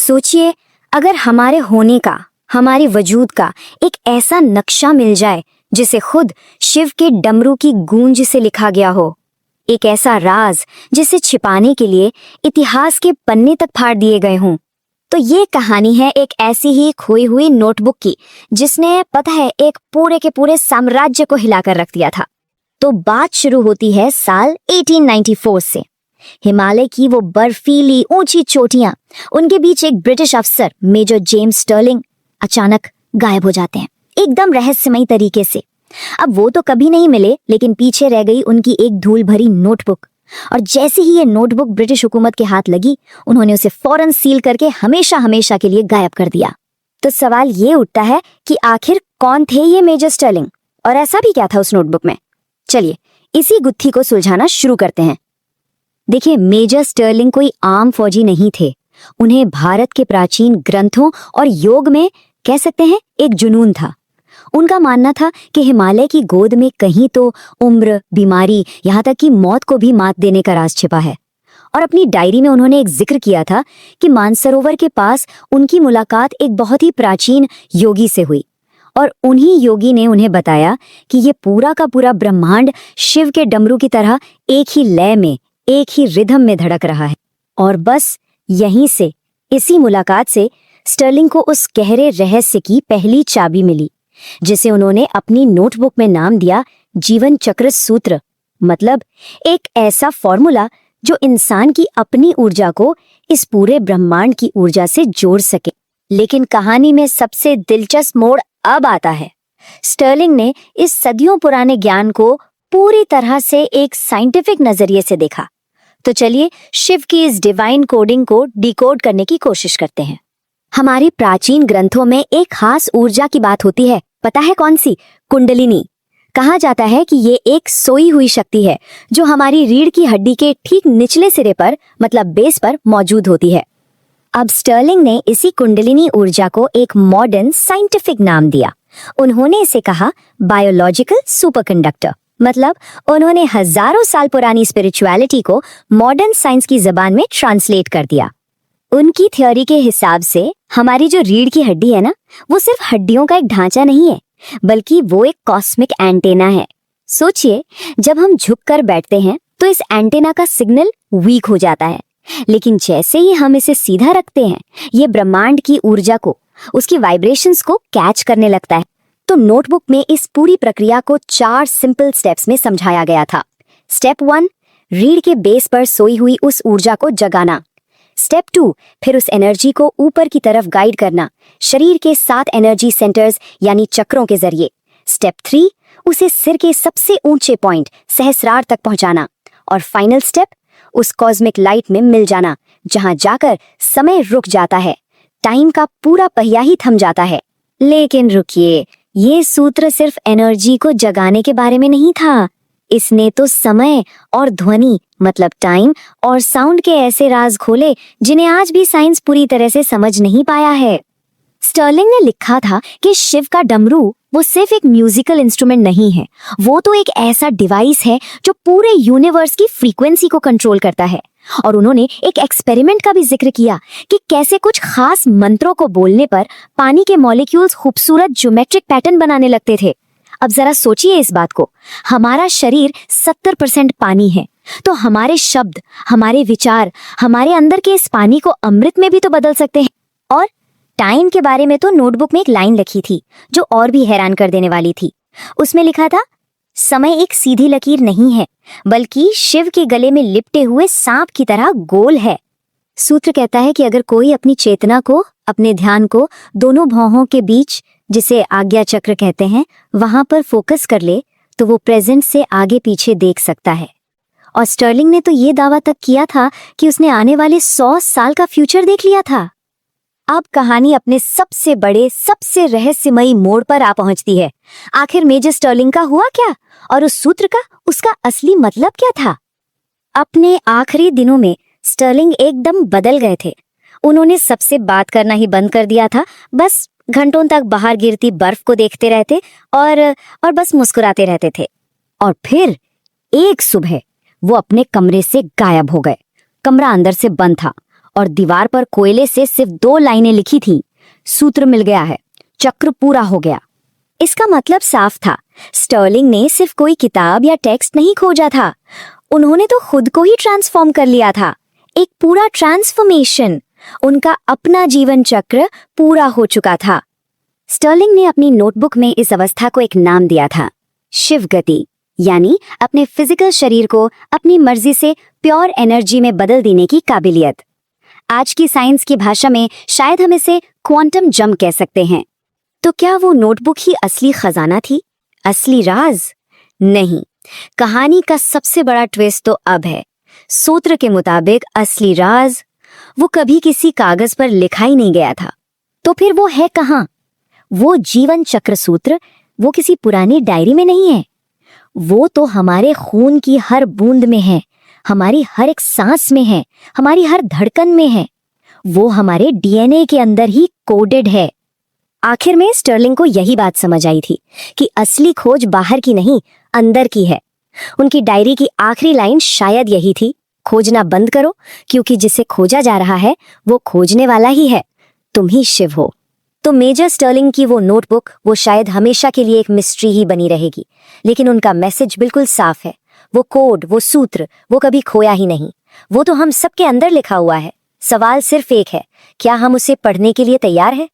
सोचिए, अगर हमारे होने का, हमारे वजूद का एक ऐसा नक्शा मिल जाए जिसे खुद शिव के डमरू की गूंज से लिखा गया हो, एक ऐसा राज जिसे छिपाने के लिए इतिहास के पन्ने तक फाड़ दिए गए हों। तो ये कहानी है एक ऐसी ही खोई हुई नोटबुक की, जिसने पता है एक पूरे के पूरे साम्राज्य को हिलाकर रख दिया था। तो बात शुरू होती है साल 1894 से। हिमालय की वो बर्फीली ऊंची चोटियां, उनके बीच एक ब्रिटिश अफसर मेजर जेम्स स्टर्लिंग अचानक गायब हो जाते हैं, एकदम रहस्यमयी तरीके से। अब वो तो कभी नहीं मिले, लेकिन पीछे रह गई उनकी एक धूल भरी नोटबुक। और जैसे ही ये नोटबुक ब्रिटिश हुकूमत के हाथ लगी, उन्होंने उसे फौरन सील करके हमेशा हमेशा के लिए गायब कर दिया। तो सवाल ये उठता है कि आखिर कौन थे ये मेजर स्टर्लिंग, और ऐसा भी क्या था उस नोटबुक में। चलिए इसी गुत्थी को सुलझाना शुरू करते हैं। देखिए, मेजर स्टर्लिंग कोई आम फौजी नहीं थे। उन्हें भारत के प्राचीन ग्रंथों और योग में कह सकते हैं एक जुनून था। उनका मानना था कि हिमालय की गोद में कहीं तो उम्र, बीमारी, यहाँ तक कि मौत को भी मात देने का राज छिपा है। और अपनी डायरी में उन्होंने एक जिक्र किया था कि मानसरोवर के पास उनकी मुलाकात एक बहुत ही प्राचीन योगी से हुई, और उन्हीं योगी ने उन्हें बताया कि ये पूरा का पूरा ब्रह्मांड शिव के डमरू की तरह एक ही लय में, एक ही रिदम में धड़क रहा है। और बस यहीं से, इसी मुलाकात से स्टर्लिंग को उस गहरे रहस्य की पहली चाबी मिली, जिसे उन्होंने अपनी नोटबुक में नाम दिया जीवन चक्र सूत्र। मतलब एक ऐसा फॉर्मूला जो इंसान की अपनी ऊर्जा को इस पूरे ब्रह्मांड की ऊर्जा से जोड़ सके। लेकिन कहानी में सबसे दिलचस्प मोड़ अब आता है। स्टर्लिंग ने इस सदियों पुराने ज्ञान को पूरी तरह से एक साइंटिफिक नजरिए से देखा। तो चलिए शिव की इस डिवाइन कोडिंग को डिकोड करने की कोशिश करते हैं। हमारे प्राचीन ग्रंथों में एक खास ऊर्जा की बात होती है, पता है कौन सी? कुंडलिनी। कहा जाता है कि ये एक सोई हुई शक्ति है जो हमारी रीढ़ की हड्डी के ठीक निचले सिरे पर, मतलब बेस पर मौजूद होती है। अब स्टर्लिंग ने इसी कुंडलिनी ऊर्जा को एक मॉडर्न साइंटिफिक नाम दिया। उन्होंने इसे कहा बायोलॉजिकल सुपरकंडक्टर। मतलब उन्होंने हजारों साल पुरानी स्पिरिचुअलिटी को मॉडर्न साइंस की जबान में ट्रांसलेट कर दिया। उनकी थ्योरी के हिसाब से हमारी जो रीढ़ की हड्डी है ना, वो सिर्फ हड्डियों का एक ढांचा नहीं है, बल्कि वो एक कॉस्मिक एंटेना है। सोचिए, जब हम झुककर बैठते हैं तो इस एंटेना का सिग्नल वीक हो जाता है, लेकिन जैसे ही हम इसे सीधा रखते हैं, ये ब्रह्मांड की ऊर्जा को, उसकी वाइब्रेशंस को कैच करने लगता है। तो नोटबुक में इस पूरी प्रक्रिया को 4 सिंपल स्टेप्स में समझाया गया था। स्टेप 1, रीढ़ के बेस पर सोई हुई उस ऊर्जा को जगाना। स्टेप 2, फिर उस एनर्जी को ऊपर की तरफ गाइड करना, शरीर के 7 एनर्जी सेंटर्स यानी चक्रों के जरिए। स्टेप 3, उसे सिर के सबसे ऊंचे पॉइंट सहस्रार तक पहुंचाना। और फाइनल स्टेप, उस कॉस्मिक लाइट में मिल जाना, जहां जाकर समय रुक जाता है, टाइम का पूरा पहिया ही थम जाता है। लेकिन रुकिए, ये सूत्र सिर्फ एनर्जी को जगाने के बारे में नहीं था। इसने तो समय और ध्वनि, मतलब टाइम और साउंड के ऐसे राज खोले जिन्हें आज भी साइंस पूरी तरह से समझ नहीं पाया है। स्टर्लिंग ने लिखा था कि शिव का डमरू वो सिर्फ एक म्यूजिकल इंस्ट्रूमेंट नहीं है, वो तो एक ऐसा डिवाइस है जो पूरे यूनिवर्स की फ्रीक्वेंसी को कंट्रोल करता है। और उन्होंने एक एक्सपेरिमेंट का भी जिक्र किया कि कैसे कुछ खास मंत्रों को बोलने पर पानी के मॉलिक्यूल्स खूबसूरत ज्योमेट्रिक पैटर्न बनाने लगते थे। अब जरा सोचिए इस बात को, हमारा शरीर 70% पानी है, तो हमारे शब्द, हमारे विचार, हमारे अंदर के इस पानी को अमृत में भी तो बदल सकते हैं। और टाइम के बारे में तो नोटबुक में एक लाइन लिखी थी जो और भी हैरान कर देने वाली थी। उसमें लिखा था, समय एक सीधी लकीर नहीं है, बल्कि शिव के गले में लिपटे हुए सांप की तरह गोल है। सूत्र कहता है कि अगर कोई अपनी चेतना को, अपने ध्यान को दोनों भौहों के बीच, जिसे आज्ञा चक्र कहते हैं, वहां पर फोकस कर ले, तो वो प्रेजेंट से आगे पीछे देख सकता है। और स्टर्लिंग ने तो ये दावा तक किया था कि उसने आने वाले 100 साल का फ्यूचर देख लिया था। अब कहानी अपने सबसे बड़े, सबसे रहस्यमयी मोड़ पर आ पहुंचती है। आखिर मेजर स्टर्लिंग का हुआ क्या, और उस सूत्र का, उसका असली मतलब क्या था? अपने आखिरी दिनों में स्टर्लिंग एकदम बदल गए थे। उन्होंने सबसे बात करना ही बंद कर दिया था। बस घंटों तक बाहर गिरती बर्फ को देखते रहते और बस मुस्कुराते रहते थे। और फिर एक सुबह वो अपने कमरे से गायब हो गए। कमरा अंदर से बंद था और दीवार पर कोयले से सिर्फ 2 लाइनें लिखी थी। सूत्र मिल गया है, चक्र पूरा हो गया। इसका मतलब साफ था, स्टर्लिंग ने सिर्फ कोई किताब या टेक्स्ट नहीं खोजा था, उन्होंने तो खुद को ही ट्रांसफॉर्म कर लिया था। एक पूरा ट्रांसफॉर्मेशन, उनका अपना जीवन चक्र पूरा हो चुका था। स्टर्लिंग ने अपनी नोटबुक में इस अवस्था को एक नाम दिया था, शिव गति, यानी अपने फिजिकल शरीर को अपनी मर्जी से प्योर एनर्जी में बदल देने की काबिलियत। आज की साइंस की भाषा में शायद हम इसे क्वांटम जंप कह सकते हैं। तो क्या वो नोटबुक ही असली खजाना थी, असली राज? नहीं, कहानी का सबसे बड़ा ट्विस्ट तो अब है। सूत्र के मुताबिक असली राज वो कभी किसी कागज पर लिखा ही नहीं गया था। तो फिर वो है कहाँ? वो जीवन चक्र सूत्र वो किसी पुरानी डायरी में नहीं है, वो तो हमारे खून की हर बूंद में है, हमारी हर एक सांस में है, हमारी हर धड़कन में है। वो हमारे डीएनए के अंदर ही कोडेड है। आखिर में स्टर्लिंग को यही बात समझ आई थी कि असली खोज बाहर की नहीं, अंदर की है। उनकी डायरी की आखिरी लाइन शायद यही थी, खोजना बंद करो, क्योंकि जिसे खोजा जा रहा है वो खोजने वाला ही है, तुम ही शिव हो। तो मेजर स्टर्लिंग की वो नोटबुक वो शायद हमेशा के लिए एक मिस्ट्री ही बनी रहेगी, लेकिन उनका मैसेज बिल्कुल साफ है। वो कोड, वो सूत्र, वो कभी खोया ही नहीं। वो तो हम सबके अंदर लिखा हुआ है। सवाल सिर्फ एक है, क्या हम उसे पढ़ने के लिए तैयार हैं?